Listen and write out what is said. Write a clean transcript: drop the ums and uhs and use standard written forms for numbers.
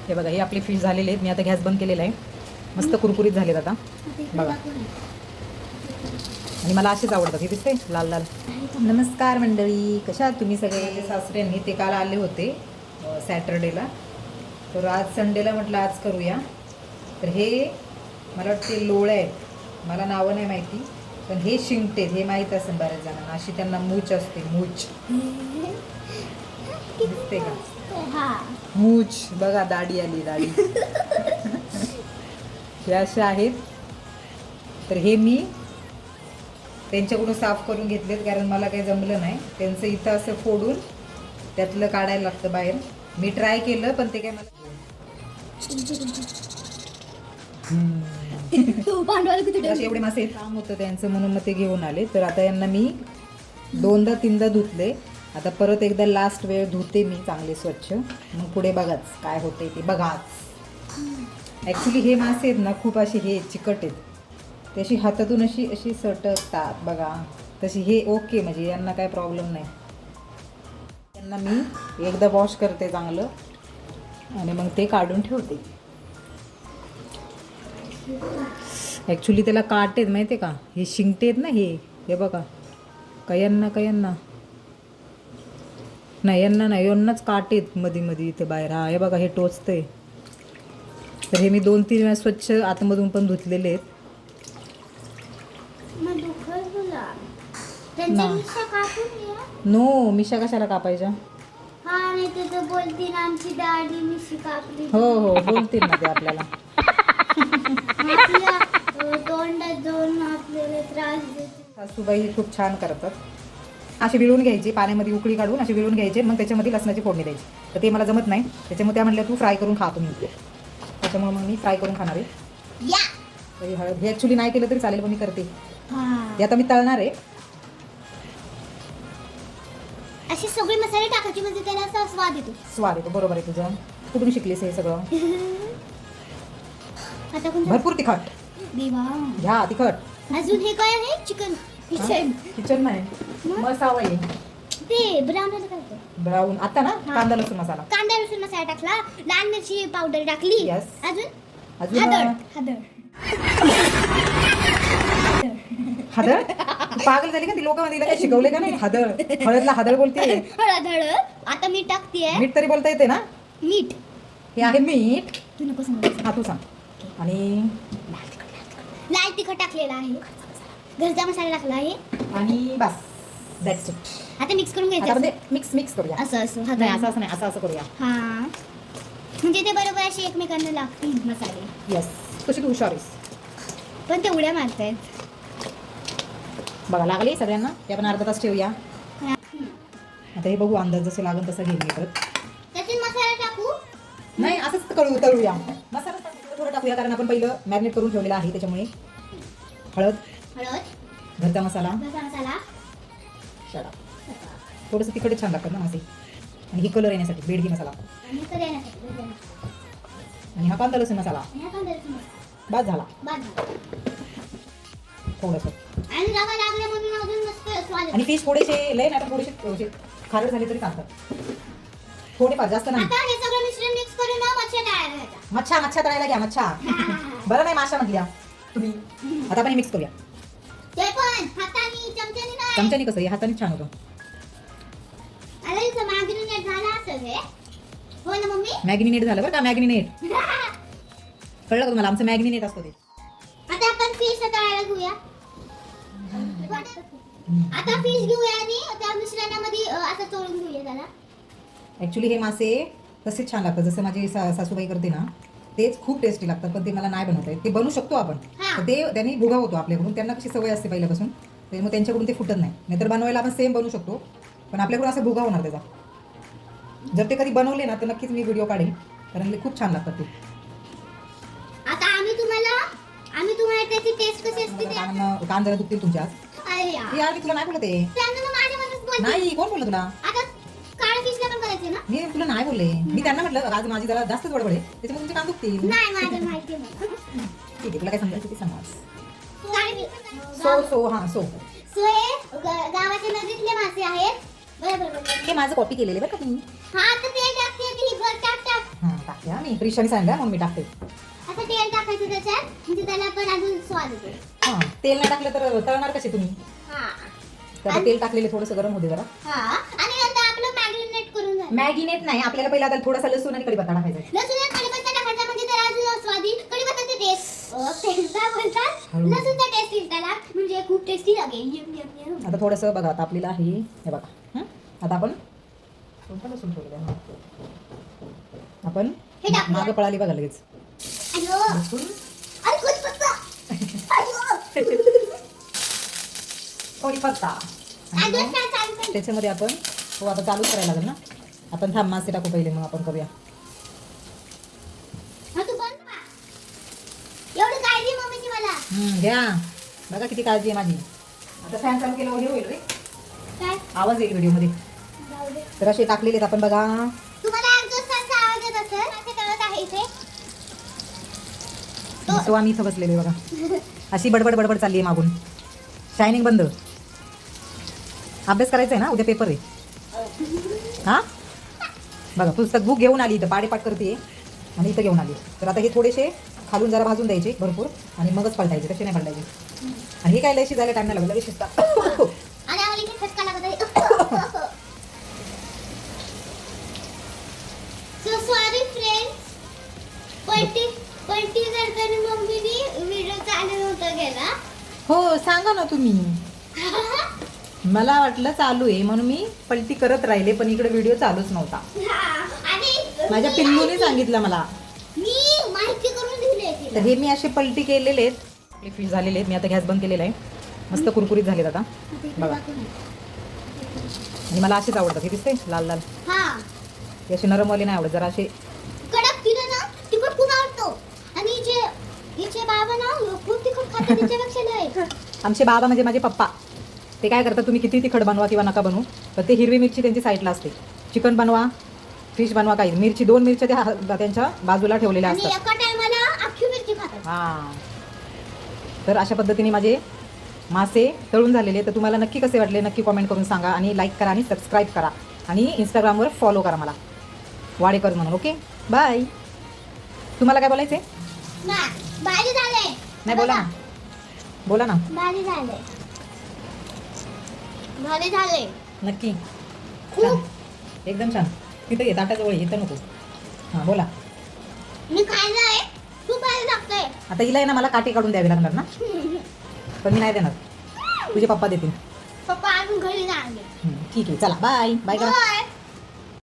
हे बघा हे आपले फिश झालेले आहेत. मी आता गॅस बंद केलेला आहे. मस्त कुरकुरीत झालेत आता बघा. आणि मला असेच आवडतात. हे दिसते लाल लाल. नमस्कार मंडळी, कशा आहात तुम्ही सगळे? सासऱ्यांनी ते काल आले होते सॅटर्डेला, तर आज संडेला म्हटलं आज करूया. तर हे मला वाटते लोळ आहेत, मला नावं नाही माहिती, पण हे शिंगटेत हे माहीत असेल बऱ्याच जणांना. अशी त्यांना मूच असते, मूच दिसते का? मूच बघा, दाढी आली दाढी. हे असे आहेत. तर हे मी त्यांच्याकडून साफ करून घेतलेत, कारण मला काही जमलं नाही. त्यांचं इथं असं फोडून त्यातलं काढायला लागतं बाहेर. मी ट्राय केलं पण ते काय मला एवढे मासे काम होतं त्यांचं, म्हणून मग ते घेऊन आले. तर आता यांना मी 2दा-3दा धुतले. आता परत एकदा लास्ट वेळ धुते मी चांगले स्वच्छ, मग पुढे बघाच काय होते ते बघाच. ॲक्च्युली हे मासे आहेत ना खूप असे हे चिकट आहेत, ते अशी हातातून अशी अशी सटकतात बघा. तशी हे ओके, म्हणजे यांना काय प्रॉब्लेम नाही. त्यांना मी एकदा वॉश करते चांगलं आणि मग ते काढून ठेवते. ॲक्च्युली त्याला काट आहेत माहिती आहे का, हे शिंगटे आहेत ना हे बघा. कयांना नाही, यांनाच काट आहेत मध्ये मध्ये इथे बाहेर. हा हे बघा, हे टोचतंय. तर हे मी 2-3 वेळा स्वच्छ आतमधून पण धुतलेले आहेत. नो, मिशा कशाला कापायच्या? हो बोलतील ना ते आपल्याला. सासूबाई हे खूप छान करतात. असे विळून घ्यायचे, पाण्यामध्ये उकळी काढून असे विळून घ्यायचे, मग त्याच्यामध्ये लसणाची फोडणी द्यायची. तर ते मला जमत नाही, त्याच्यामुळे त्या म्हणल्या तू फ्राय करून खा तुम्ही. त्याच्यामुळे मग मी फ्राय करून खाणार आहे. हे ॲक्च्युली नाही केलं तरी चालेल, पण मी करते. हे आता मी तळणार आहे. असे सगळे मसाले टाकायचे, म्हणजे त्याला असा स्वाद येतो. बरोबर आहे तुझं. कुठून शिकलीस हे सगळं? आता भरपूर तिखट देवा. घ्या तिखट. अजून हे काय आहे? चिकन किचन नाही, मसाला आहे ते ब्राऊन ब्राऊन. आता ना कांदा लसूण मसाला टाकला, लाल मिरची पावडर टाकली. Yes. अजून हदळ. पागल झाली का ती? लोक मध्ये काय शिकवले का नाही? हदळ, हळदला हदळ बोलते. हळद. आता मीठ टाकतेय. मीठ तरी बोलता येते ना? मीठ हे आहे मीठ. तू नको सांग. हा तू सांग. आणि लाल तिखट टाकलेला आहे, घरचा मसाला टाकला आहे, आणि बस दॅट्स इट. आता मिक्स करून आता घ्यायचं. म्हणजे मिक्स करूया. असं नाही, असं नाही, असं करूया. हा, म्हणजे ते बरोबर अशी एकमेकांना लागतील मसाले. येस, कशी तू हुशार आहेस. पण ते उड्या मारतायत बघा. लागली सगळ्यांना. ते आपण अर्धा तास ठेवूया. आता हे बघू, अंदाज जसं लागेल तसं घेऊन परत. त्याच्यात मसाला टाकू नाही, असंच तळूया. मसाला थोडं टाकूया, कारण आपण पहिलं मॅरिनेट करून ठेवलेला आहे. त्याच्यामुळे हळद, घरचा मसाला, थोडंसं तिखट छान लागतात ना मासे. आणि ही कलर येण्यासाठी बेडगी मसाला, आणि हा कांदा लसूण मसाला. बाद झाला थोडंसं. आणि फिश थोडेसे लय नाही, थोडेसे खारट झाले तरी चालतात. थोडेफार, जास्त नाही. मच्छा तळायला घ्या. मच्छा बरं नाही, माशा म्हटल्या तुम्ही. आता आपण हे मिक्स करूया. चमच्यानी कसं? हाताने छान होतं. मॅग्निनेट झालं बरं का? मॅग्निनेट कळलं का तुम्हाला? आमचं मॅग्निनेट असतं ते. आता आपण फिश तळायला घेऊया. आता फिश घेऊया आणि त्या मिश्रणामध्ये असं चोळून घेऊया त्याला. ॲक्च्युली हे मासे तसेच छान लागतात, जसं माझी सासूबाई करते ना, तेच खूप टेस्टी लागतात. पण ते मला नाही बनवता येत. ते बनवू शकतो आपण, ते त्यांनी भुगा होतो आपल्याकडून. त्यांना कशी सवय असते पहिल्यापासून, त्यामुळे त्यांच्याकडून ते फुटत नाही. नाहीतर बनवायला आपण सेम बनवू शकतो, पण आपल्याकडून असं भुगा होणार त्याचा. जर ते कधी बनवले ना तर नक्कीच मी व्हिडिओ काढेन, कारण ते खूप छान लागतात ते. आता आम्ही तुम्हाला त्याची टेस्ट कशी असते ते कान जरा दुखतील तुमच्या. अरे यार मी तुला नाही बोलते. नाही, कोण बोललं तुला? आता काळ फिशला पण करायचे ना? मी तुला नाही बोलले. मी त्यांना म्हटलं आज माझी जरा जास्तच बडबड आहे, त्याच्यामुळे तुमचे कान दुखतील. नाही, माझं माहिती नाही. ठीक आहे, तुला काय समजायचं ते समज. सो हे गावाच्या नदीतले मासे आहेत. बरोबर. हे माझं कॉपी केलेले बरं का तुम्ही. हा, तर ते टाकते की टाक. हां टाकते. या मी प्रिशाने सांगितलं म्हणून मी टाकते. आता तेल टाकायचं त्याच्यात म्हणजे त्याला पण अजून स्वाद येतो. हां तेल नाही टाकलं तर तळणार कसे तुम्ही? हा तर तेल टाकलेलं थोडंसं गरम होते जरा. हा आणि नंतर आपलं मॅग्नेट करून झालं. मॅगीनेट नाही आपल्याला पहिला आता थोडासा लसूण आणि कढीपत्ता टाकायचा आहे. लसूण आणि कढीपत्ता टाकायचा म्हणजे त्याला अजून स्वादी कढीपत्त्याचा टेस्ट काय बोलतात हळू. लसूणचा टेस्ट येईल त्याला म्हणजे खूप टेस्टी लागेल. Yum, yum, yum. आता थोडंसं बघा आता आपल्याला हे बघा आता आपण कोणतं लसूण ठेवलेलं आहे? आपण हे टाकूया. मागं पळाली बघा लगेच अयो लसूण अरे कढीपत्ता अयो कढीपत्ता आणि अजून मग काय चालू कर. त्याच्यामध्ये आपण हो आता चालूच करायला लागेल ना. आपण थांब मासे टाकू पहिले मग आपण करूया. हा तू बंद पहा. एवढी काळजी मम्मीची मला. घ्या बघा किती काळजी आहे माझी. आता फॅन चालू केलं हे होईल रे काय आवाज येईल व्हिडिओमध्ये. जाऊ दे. तर असे टाकलेले आहेत आपण बघा. तुम्हाला एक्झॉस्ट फॅनचा आवाज येत असेल असे कळत आहे इथे. सो आम्ही इथं बसलेलो आहे बघा. अशी बडबड बडबड चालली आहे मागून. शायनिंग बंद. अभ्यास करायचा आहे ना उद्या पेपर आहे. हां बघा पुस्तक बुक घेऊन आली इथं पाडेपाठ करते आणि इथं घेऊन आली. तर आता हे थोडेसे खालून जरा भाजून द्यायचे भरपूर आणि मगच पलटायचे तसे नाही पलटायचे. आणि हे काय लय शिजायला टाइम नाही लागला लगेच शिजतात. आणि आम्हाला इथे खटका लागत आहे. So sorry friends. पलटी करताना मम्मीने व्हिडिओ चालू नव्हता गेला. हो सांगा ना तुम्ही. मला वाटलं चालू आहे म्हणून मी पलटी करत राहिले पण इकडे व्हिडिओ चालूच नव्हता. आणि माझ्या पिल्लूने सांगितलं मला. मी माहिती करून दिली तिला. तर हे मी असे पलटी केलेले आहेत. आपले फिश झालेले आहेत. मी आता गॅस बंद केलेला आहे. मस्त कुरकुरीत झालेत आता बघा. आणि मला असेच आवडतात हे दिसते लाल लाल. हा हे असे नरमवाले नाही आवडत जरा असे कडक तिला ना तिखट खूप आवडतो. आणि हिचे बाबा ना खूप तिखट खाते तिच्यापेक्षा लय. आमचे बाबा म्हणजे माझे पप्पा ते काय करतात तुम्ही किती तिखट बनवा किंवा नका बनवू तर ते हिरवी मिरची त्यांची साईडला असते. चिकन बनवा फिश बनवा काही मिरची 2 मिरच्या त्या त्यांच्या बाजूला ठेवलेल्या आणि असतात. एका टायमाला अख्खी मिरची खातात. हां तर अशा पद्धतीने माझे मासे तळून झालेले. तर तुम्हाला नक्की कसे वाटले नक्की कॉमेंट करून सांगा आणि लाईक करा आणि सबस्क्राईब करा आणि इंस्टाग्रामवर फॉलो करा मला वाडेकर म्हणून. Okay bye. तुम्हाला काय बोलायचं आहे? भारी झाले. नाही बोला ना बोला ना. भारी झाले. भारी झाले. नक्की छान एकदम छान. तिथं ये ताटाजवळ येतं नको. हां बोला. मी खायला आहे खूप भारी लागतंय. आता हिला आहे ना मला काटे काढून द्यावे लागणार ना पण मी नाही देणार. तुझे पप्पा देतील. पप्पा अजून घरी नाही आले. ठीक आहे चला बाय बाय करा. बाय.